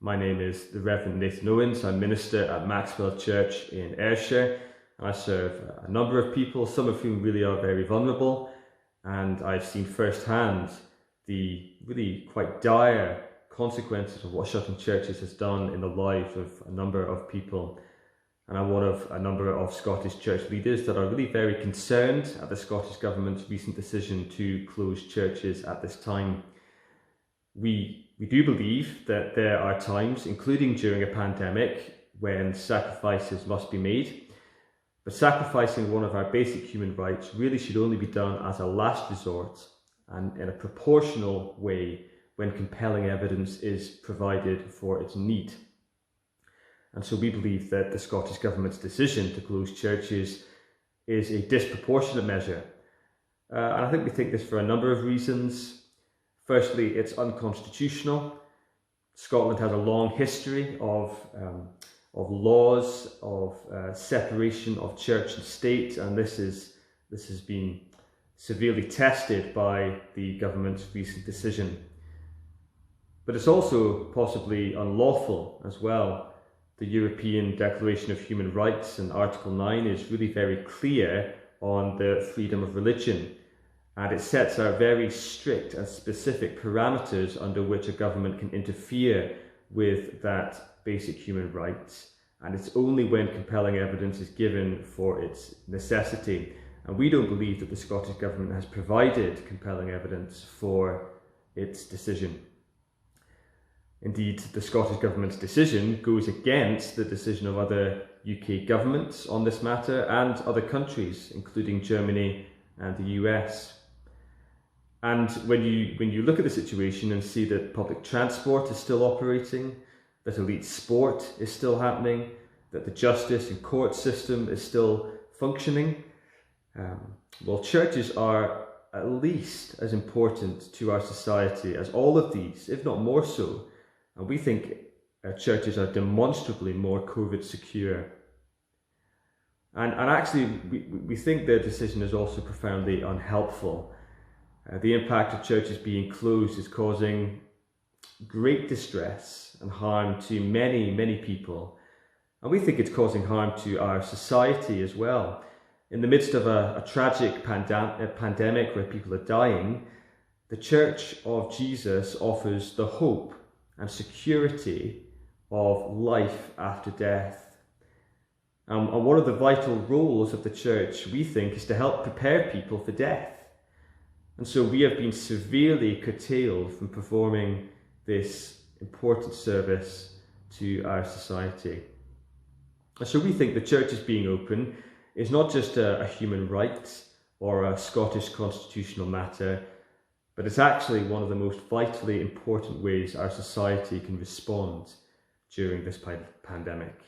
My name is the Reverend Nathan Owens. I'm minister at Maxwell Church in Ayrshire, and I serve a number of people, some of whom really are very vulnerable, and I've seen firsthand the really quite dire consequences of what shutting churches has done in the lives of a number of people. And I'm one of a number of Scottish church leaders that are really very concerned at the Scottish Government's recent decision to close churches at this time. We do believe that there are times, including during a pandemic, when sacrifices must be made. But sacrificing one of our basic human rights really should only be done as a last resort and in a proportional way when compelling evidence is provided for its need. And so we believe that the Scottish Government's decision to close churches is a disproportionate measure. And I think we think this for a number of reasons. Firstly, it's unconstitutional. Scotland has a long history of laws of separation of church and state, and this has been severely tested by the government's recent decision. But it's also possibly unlawful as well. The European Declaration of Human Rights and Article 9 is really very clear on the freedom of religion, and it sets out very strict and specific parameters under which a government can interfere with that basic human right, and it's only when compelling evidence is given for its necessity. And we don't believe that the Scottish Government has provided compelling evidence for its decision. Indeed, the Scottish Government's decision goes against the decision of other UK governments on this matter and other countries, including Germany and the US. And when you look at the situation and see that public transport is still operating, that elite sport is still happening, that the justice and court system is still functioning, well, churches are at least as important to our society as all of these, if not more so. And we think churches are demonstrably more COVID secure. And actually, we think their decision is also profoundly unhelpful. The impact of churches being closed is causing great distress and harm to many, many people. And we think it's causing harm to our society as well. In the midst of a tragic pandemic where people are dying, the Church of Jesus offers the hope and security of life after death. And one of the vital roles of the church, we think, is to help prepare people for death. And so we have been severely curtailed from performing this important service to our society. And so we think the church's being open is not just a human right or a Scottish constitutional matter, but it's actually one of the most vitally important ways our society can respond during this pandemic.